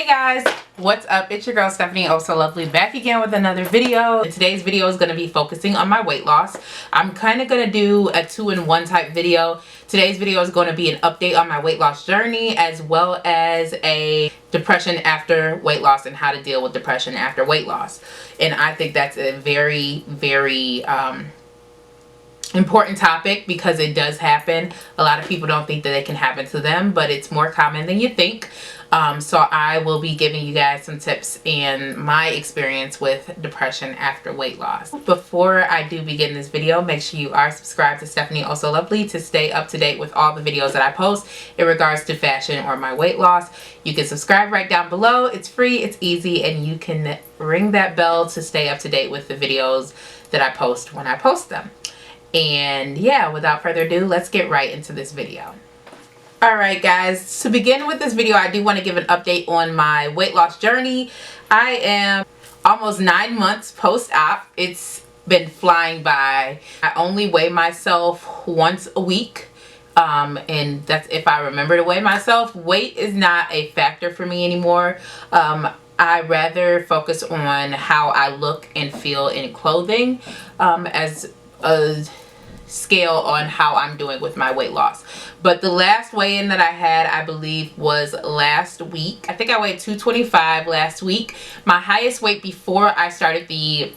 Hey guys, what's up? It's your girl Stephanie, oh so lovely, back again with another video. Today's video is going to be focusing on my weight loss. I'm kind of going to do a two-in-one type video. Today's video is going to be an update on my weight loss journey, as well as a depression after weight loss and how to deal with depression after weight loss. And I think that's a very important topic because it does happen. A lot of people don't think that it can happen to them, but it's more common than you think. So I will be giving you guys some tips and my experience with depression after weight loss. Before I do begin this video, make sure you are subscribed to Stephanie Also Lovely to stay up to date with all the videos that I post in regards to fashion or my weight loss. You can subscribe right down below. It's free, it's easy, and you can ring that bell to stay up to date with the videos that I post when I post them. And yeah, without further ado, let's get right into this video. Alright guys, to begin with this video, I do want to give an update on my weight loss journey. I am almost 9 months post-op. It's been flying by. I only weigh myself once a week. And that's if I remember to weigh myself. Weight is not a factor for me anymore. I rather focus on how I look and feel in clothing as a scale on how I'm doing with my weight loss. But the last weigh-in that I had, I believe, was last week. I think I weighed 225 last week. My highest weight before I started the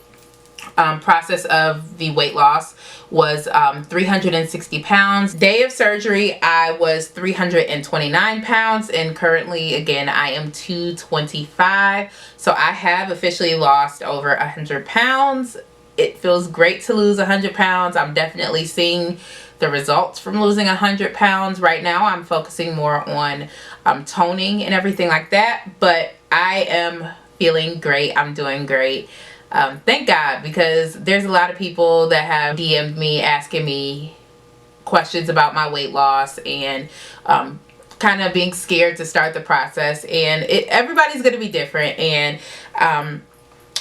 process of the weight loss was 360 pounds. Day of surgery, I was 329 pounds, and currently, again, I am 225. So I have officially lost over 100 pounds. It feels great to lose 100 pounds. I'm definitely seeing the results from losing 100 pounds. Right now, I'm focusing more on toning and everything like that. But I am feeling great. I'm doing great. Thank God, because there's a lot of people that have DM'd me asking me questions about my weight loss and kind of being scared to start the process. And everybody's going to be different. And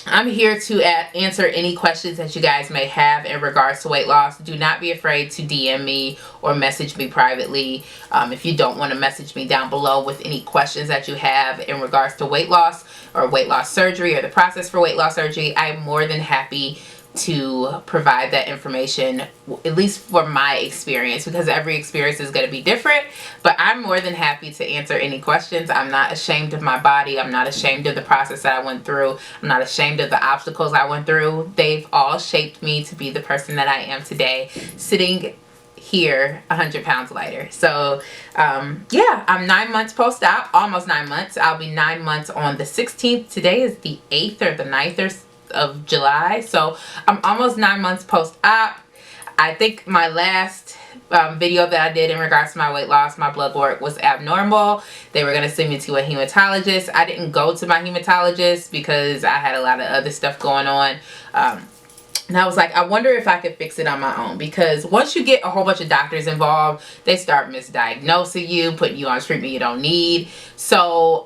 I'm here to answer any questions that you guys may have in regards to weight loss. Do not be afraid to DM me or message me privately. If you don't want to message me down below with any questions that you have in regards to weight loss or weight loss surgery or the process for weight loss surgery, I'm more than happy to provide that information, at least for my experience, because every experience is going to be different. But I'm more than happy to answer any questions. I'm not ashamed of my body. I'm not ashamed of the process that I went through. I'm not ashamed of the obstacles I went through. They've all shaped me to be the person that I am today, sitting here 100 pounds lighter. So yeah, I'm 9 months post-op, almost 9 months. I'll be 9 months on the 16th. Today is the 8th or the 9th of July, so I'm almost 9 months post-op. I think my last video that I did in regards to my weight loss, my blood work was abnormal. They were going to send me to a hematologist. I didn't go to my hematologist because I had a lot of other stuff going on. And I was like, I wonder if I could fix it on my own, because once you get a whole bunch of doctors involved, they start misdiagnosing you, putting you on treatment you don't need. So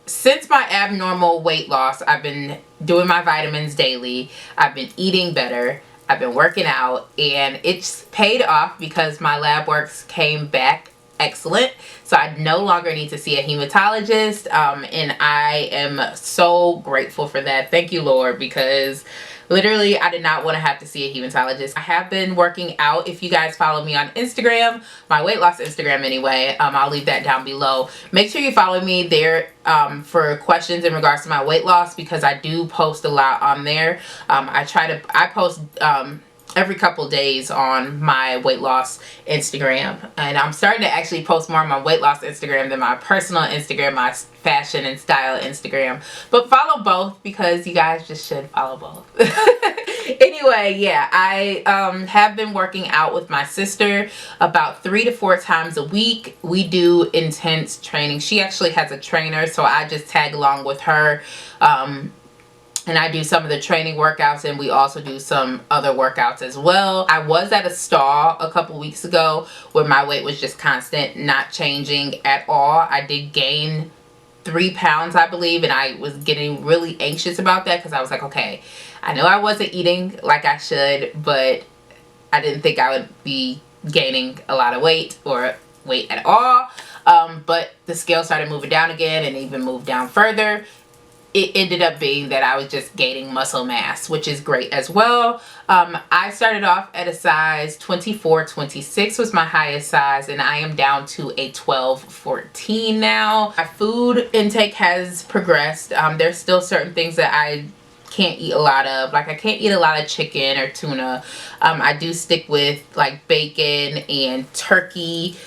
since my abnormal weight loss, I've been doing my vitamins daily. I've been eating better. I've been working out, and it's paid off because my lab works came back excellent. So I no longer need to see a hematologist, and I am so grateful for that. Thank you, Lord, because literally, I did not want to have to see a hematologist. I have been working out. If you guys follow me on Instagram, my weight loss Instagram anyway, I'll leave that down below. Make sure you follow me there for questions in regards to my weight loss, because I do post a lot on there. I post every couple days on my weight loss Instagram, and I'm starting to actually post more on my weight loss Instagram than my personal Instagram, my fashion and style Instagram. But follow both, because you guys just should follow both. Anyway, yeah, I have been working out with my sister about 3 to 4 times a week. We do intense training. She actually has a trainer, so I just tag along with her. And I do some of the training workouts, and we also do some other workouts as well. I was at a stall a couple weeks ago where my weight was just constant, not changing at all. I did gain 3 pounds, I believe, and I was getting really anxious about that, because I was like, okay, I know I wasn't eating like I should, but I didn't think I would be gaining a lot of weight or weight at all. But the scale started moving down again and even moved down further. It ended up being that I was just gaining muscle mass, which is great as well. I started off at a size 24, 26 was my highest size, and I am down to a 12, 14 now. My food intake has progressed. There's still certain things that I can't eat a lot of. Like I can't eat a lot of chicken or tuna. I do stick with like bacon and turkey.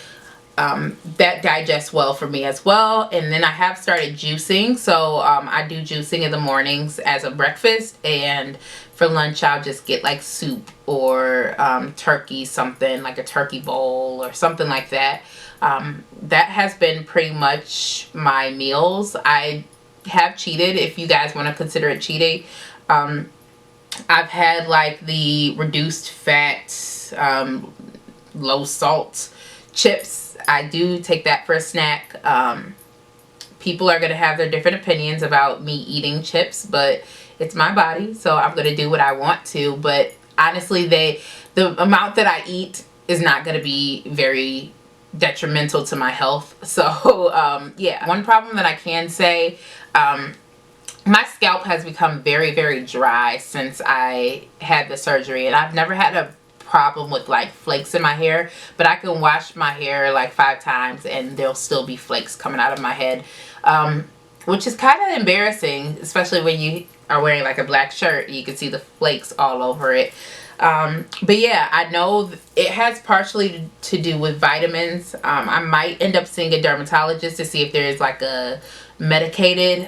That digests well for me as well. And then I have started juicing, so I do juicing in the mornings as a breakfast, and for lunch I'll just get like soup or turkey, something like a turkey bowl or something like that. That has been pretty much my meals. I have cheated, if you guys want to consider it cheating. I've had like the reduced fat, low salt chips. I do take that for a snack. People are going to have their different opinions about me eating chips, but it's my body, so I'm going to do what I want to. But honestly, the amount that I eat is not going to be very detrimental to my health. So yeah, one problem that I can say, my scalp has become very, very dry since I had the surgery, and I've never had a problem with like flakes in my hair, but I can wash my hair like 5 times and there'll still be flakes coming out of my head, which is kind of embarrassing, especially when you are wearing like a black shirt. You can see the flakes all over it. But yeah, I know it has partially to do with vitamins. I might end up seeing a dermatologist to see if there is like a medicated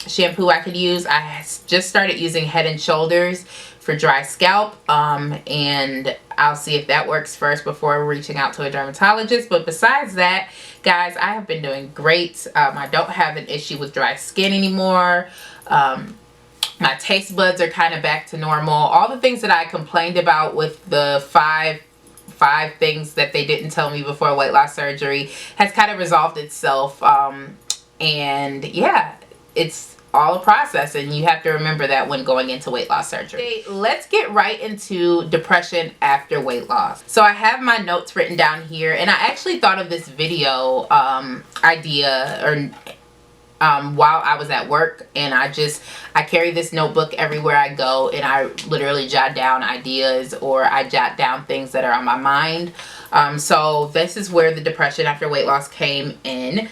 shampoo I could use. I just started using Head and Shoulders for dry scalp, and I'll see if that works first before reaching out to a dermatologist. But besides that, guys, I have been doing great. I don't have an issue with dry skin anymore. My taste buds are kind of back to normal. All the things that I complained about with the five things that they didn't tell me before weight loss surgery has kind of resolved itself. And yeah, it's all a process, and you have to remember that when going into weight loss surgery. Okay, let's get right into depression after weight loss. So I have my notes written down here, and I actually thought of this video idea or while I was at work, and I carry this notebook everywhere I go, and I literally jot down ideas, or I jot down things that are on my mind. So this is where the depression after weight loss came in.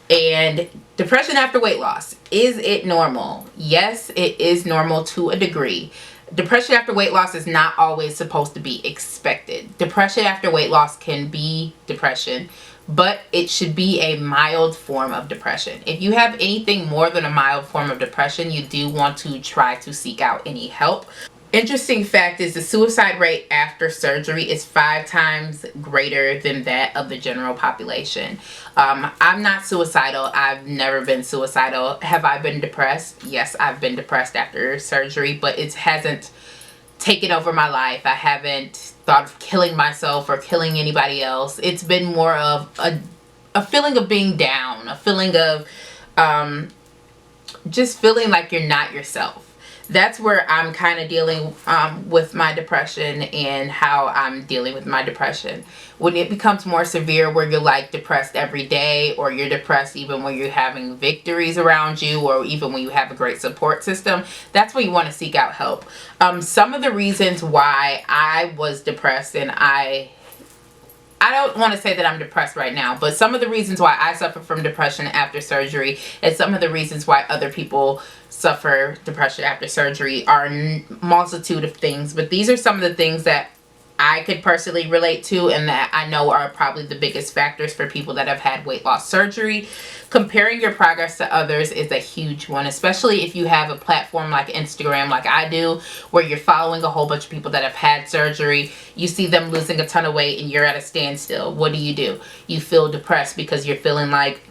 And depression after weight loss, is it normal? Yes, it is normal to a degree. Depression after weight loss is not always supposed to be expected. Depression after weight loss can be depression, but it should be a mild form of depression. If you have anything more than a mild form of depression, you do want to try to seek out any help. Interesting fact is the suicide rate after surgery is 5 times greater than that of the general population. I'm not suicidal. I've never been suicidal. Have I been depressed? Yes, I've been depressed after surgery, but it hasn't taken over my life. I haven't thought of killing myself or killing anybody else. It's been more of a feeling of being down, a feeling of just feeling like you're not yourself. That's where I'm kind of dealing with my depression, and how I'm dealing with my depression. When it becomes more severe, where you're like depressed every day, or you're depressed even when you're having victories around you, or even when you have a great support system, that's when you want to seek out help. Some of the reasons why I was depressed, and I don't want to say that I'm depressed right now, but some of the reasons why I suffer from depression after surgery, and some of the reasons why other people suffer depression after surgery, are a multitude of things. But these are some of the things that I could personally relate to, and that I know are probably the biggest factors for people that have had weight loss surgery. Comparing your progress to others is a huge one, especially if you have a platform like Instagram, like I do, where you're following a whole bunch of people that have had surgery. You see them losing a ton of weight and you're at a standstill. What do? You feel depressed because you're feeling like,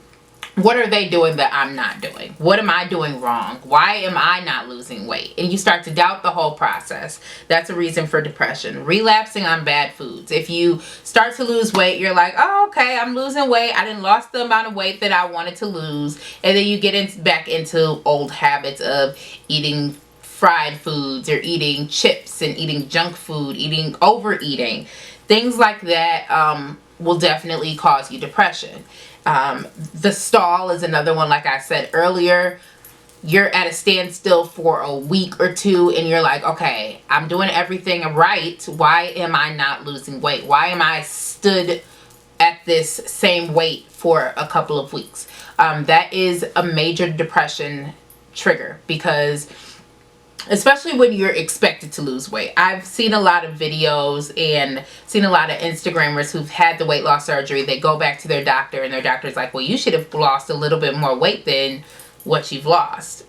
what are they doing that I'm not doing? What am I doing wrong? Why am I not losing weight? And you start to doubt the whole process. That's a reason for depression. Relapsing on bad foods. If you start to lose weight, you're like, oh, okay, I'm losing weight. I didn't lost the amount of weight that I wanted to lose. And then you get back into old habits of eating fried foods, or eating chips, and eating junk food, overeating. Things like that will definitely cause you depression. The stall is another one. Like I said earlier, you're at a standstill for a week or two and you're like, okay, I'm doing everything right. Why am I not losing weight? Why am I stood at this same weight for a couple of weeks? That is a major depression trigger, because especially when you're expected to lose weight. I've seen a lot of videos and seen a lot of Instagrammers who've had the weight loss surgery. They go back to their doctor and their doctor's like, well, you should have lost a little bit more weight than what you've lost.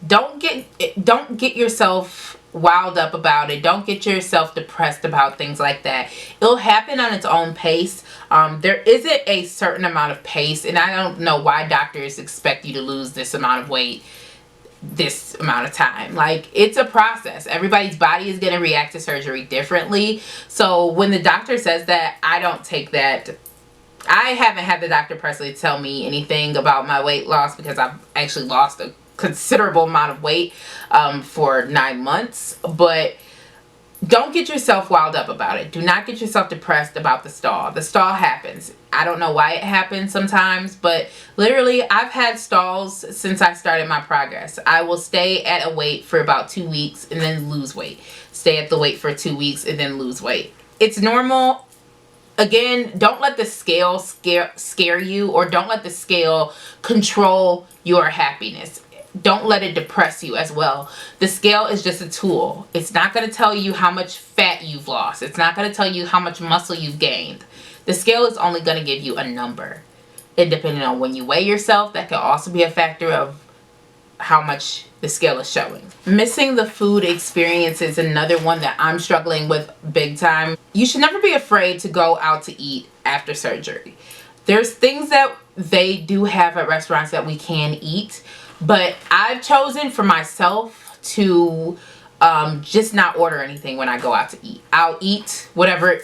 Don't get yourself wild up about it. Don't get yourself depressed about things like that. It'll happen on its own pace. There isn't a certain amount of pace, and I don't know why doctors expect you to lose this amount of weight this amount of time. Like, it's a process. Everybody's body is going to react to surgery differently. So when the doctor says that, I don't take that. I haven't had the doctor personally tell me anything about my weight loss, because I've actually lost a considerable amount of weight for 9 months. But don't get yourself wild up about it. Do not get yourself depressed about the stall. The stall happens. I don't know why it happens sometimes, but literally I've had stalls since I started my progress. I will stay at a weight for about 2 weeks and then lose weight. Stay at the weight for 2 weeks and then lose weight. It's normal. Again, don't let the scale scare you, or don't let the scale control your happiness. Don't let it depress you as well. The scale is just a tool. It's not going to tell you how much fat you've lost. It's not going to tell you how much muscle you've gained. The scale is only going to give you a number. And depending on when you weigh yourself, that can also be a factor of how much the scale is showing. Missing the food experience is another one that I'm struggling with big time. You should never be afraid to go out to eat after surgery. There's things that they do have at restaurants that we can eat, but I've chosen for myself to just not order anything when I go out to eat. I'll eat whatever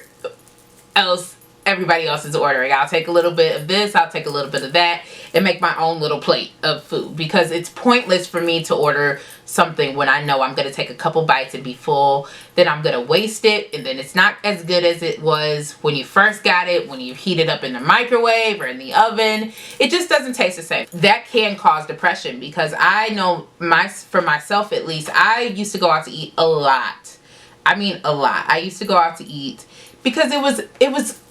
else everybody else is ordering. I'll take a little bit of this, I'll take a little bit of that, and make my own little plate of food, because it's pointless for me to order something when I know I'm going to take a couple bites and be full. Then I'm going to waste it, and then it's not as good as it was when you first got it, when you heat it up in the microwave or in the oven. It just doesn't taste the same. That can cause depression, because I know for myself at least, I used to go out to eat a lot. I mean a lot. I used to go out to eat because it was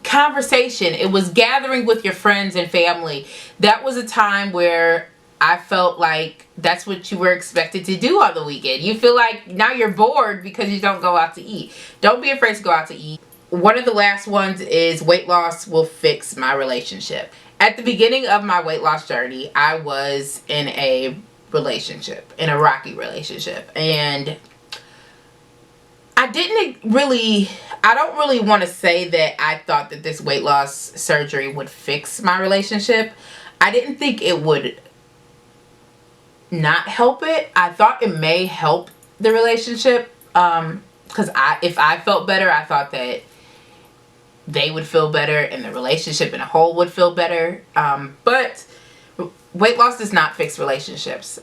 conversation. It was gathering with your friends and family. That was a time where I felt like that's what you were expected to do on the weekend. You feel like now you're bored because you don't go out to eat. Don't be afraid to go out to eat. One of the last ones is weight loss will fix my relationship. At the beginning of my weight loss journey, I was in a relationship, in a rocky relationship, and I don't really want to say that I thought that this weight loss surgery would fix my relationship. I didn't think it would not help it. I thought it may help the relationship, because if I felt better, I thought that they would feel better and the relationship in a whole would feel better. But weight loss does not fix relationships.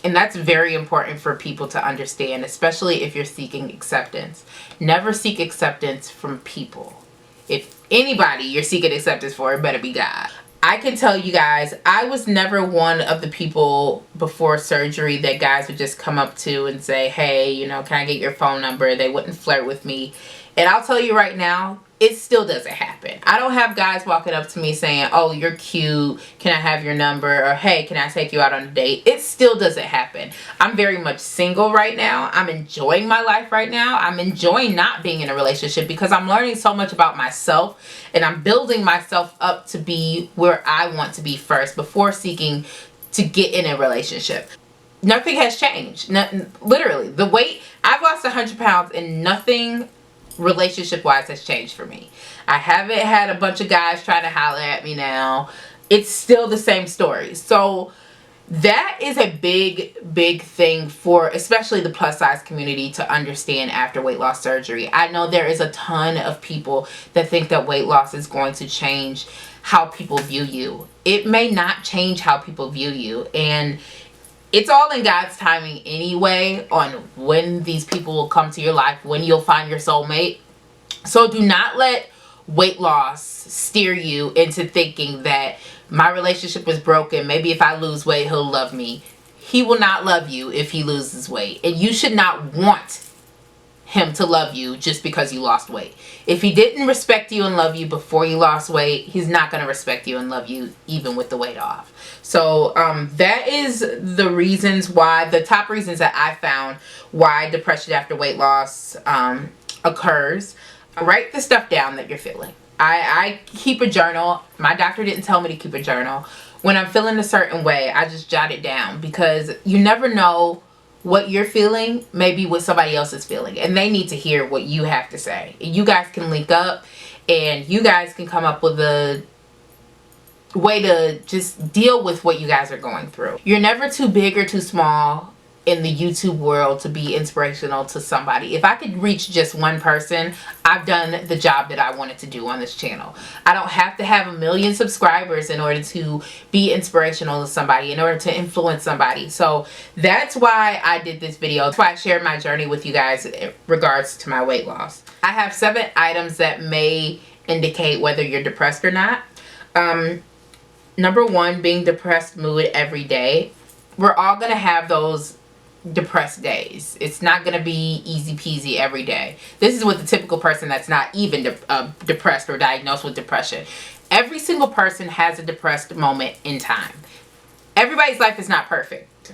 And that's very important for people to understand, especially if you're seeking acceptance. Never seek acceptance from people. If anybody you're seeking acceptance for, it better be God. I can tell you guys, I was never one of the people before surgery that guys would just come up to and say, hey, you know, can I get your phone number? They wouldn't flirt with me. And I'll tell you right now, it still doesn't happen. I don't have guys walking up to me saying, oh, you're cute, can I have your number? Or hey, can I take you out on a date? It still doesn't happen. I'm very much single right now. I'm enjoying my life right now. I'm enjoying not being in a relationship, because I'm learning so much about myself, and I'm building myself up to be where I want to be first before seeking to get in a relationship. Nothing has changed. Nothing, literally. The weight, I've lost 100 pounds and nothing relationship wise has changed for me. I haven't had a bunch of guys trying to holler at me now. It's still the same story. So that is a big thing for especially the plus size community to understand after weight loss surgery. I know there is a ton of people that think that weight loss is going to change how people view you. It may not change how people view you, and it's all in God's timing anyway on when these people will come to your life, when you'll find your soulmate. So do not let weight loss steer you into thinking that my relationship is broken. Maybe if I lose weight, he'll love me. He will not love you if he loses weight. And you should not want him to love you just because you lost weight. If he didn't respect you and love you before you lost weight, he's not going to respect you and love you even with the weight off. So that is the reasons why, the top reasons that I found why depression after weight loss occurs. Write the stuff down that you're feeling. I keep a journal. My doctor didn't tell me to keep a journal. When I'm feeling a certain way, I just jot it down, because you never know what you're feeling may be what somebody else is feeling, and they need to hear what you have to say. You guys can link up and you guys can come up with a way to just deal with what you guys are going through. You're never too big or too small in the YouTube world to be inspirational to somebody. If I could reach just one person, I've done the job that I wanted to do on this channel. I don't have to have 1 million subscribers in order to be inspirational to somebody, in order to influence somebody. So that's why I did this video. That's why I shared my journey with you guys in regards to my weight loss. I have 7 items that may indicate whether you're depressed or not. Number 1, being depressed mood every day. We're all gonna have those depressed days. It's not going to be easy peasy every day. This is with the typical person that's not even depressed or diagnosed with depression. Every single person has a depressed moment in time. Everybody's life is not perfect.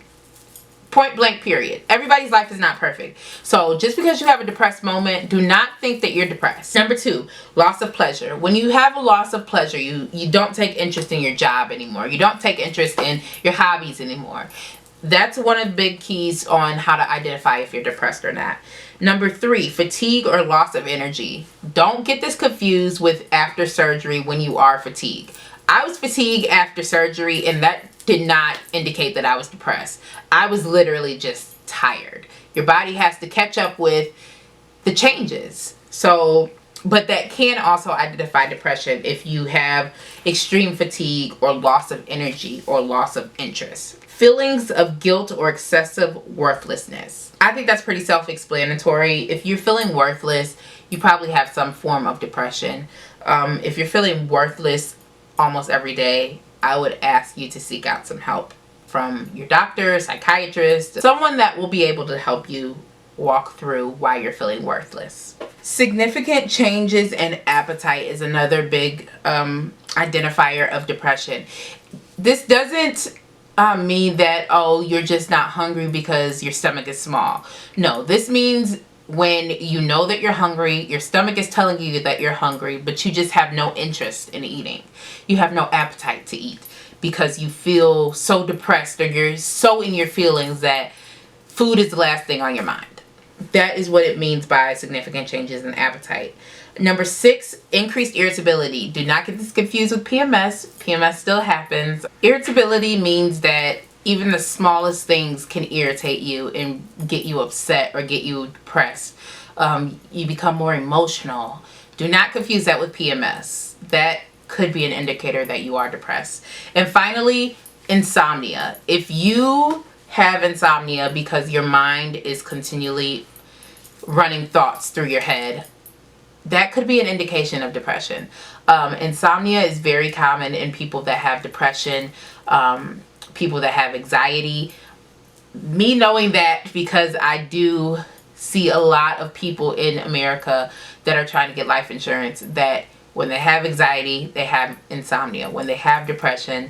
Point blank period. Everybody's life is not perfect. So just because you have a depressed moment, do not think that you're depressed. Number 2, loss of pleasure. When you have a loss of pleasure, you don't take interest in your job anymore. You don't take interest in your hobbies anymore. That's one of the big keys on how to identify if you're depressed or not. Number 3, fatigue or loss of energy. Don't get this confused with after surgery when you are fatigued. I was fatigued after surgery, and that did not indicate that I was depressed. I was literally just tired. Your body has to catch up with the changes. So, but that can also identify depression if you have extreme fatigue or loss of energy or loss of interest. Feelings of guilt or excessive worthlessness. I think that's pretty self-explanatory. If you're feeling worthless, you probably have some form of depression. If you're feeling worthless almost every day, I would ask you to seek out some help from your doctor, psychiatrist, someone that will be able to help you walk through why you're feeling worthless. Significant changes in appetite is another big identifier of depression. This doesn't mean that, oh, you're just not hungry because your stomach is small. No, this means when you know that you're hungry, your stomach is telling you that you're hungry, but you just have no interest in eating. You have no appetite to eat because you feel so depressed, or you're so in your feelings that food is the last thing on your mind. That is what it means by significant changes in appetite. Number 6, increased irritability. Do not get this confused with PMS. PMS still happens. Irritability means that even the smallest things can irritate you and get you upset or get you depressed. You become more emotional. Do not confuse that with PMS. That could be an indicator that you are depressed. And finally, insomnia. If you have insomnia because your mind is continually running thoughts through your head, that could be an indication of depression. Insomnia is very common in people that have depression, people that have anxiety. Me knowing that, because I do see a lot of people in America that are trying to get life insurance, that when they have anxiety, they have insomnia. When they have depression,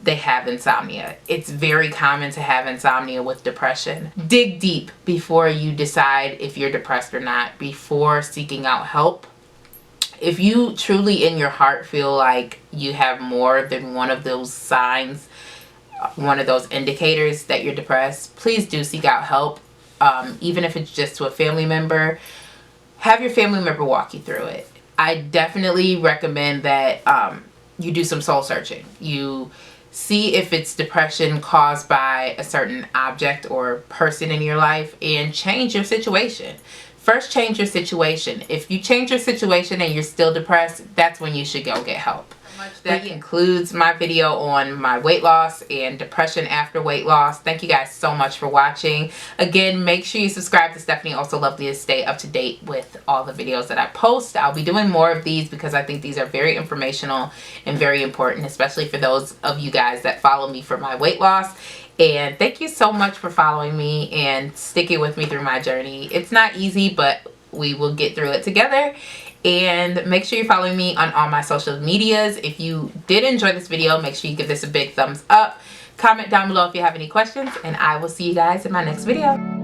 they have insomnia. It's very common to have insomnia with depression. Dig deep before you decide if you're depressed or not, before seeking out help. If you truly in your heart feel like you have more than one of those signs, one of those indicators that you're depressed, please do seek out help. Even if it's just to a family member, have your family member walk you through it. I definitely recommend that you do some soul searching. You see if it's depression caused by a certain object or person in your life, and change your situation. First, change your situation. If you change your situation and you're still depressed, that's when you should go get help. That concludes my video on my weight loss and depression after weight loss. Thank you guys so much for watching. Again, make sure you subscribe to Stephanie Also Lovely to stay up to date with all the videos that I post. I'll be doing more of these because I think these are very informational and very important, especially for those of you guys that follow me for my weight loss. And thank you so much for following me and sticking with me through my journey. It's not easy, but we will get through it together. And make sure you're following me on all my social medias. If you did enjoy this video, make sure you give this a big thumbs up. Comment down below if you have any questions, and I will see you guys in my next video.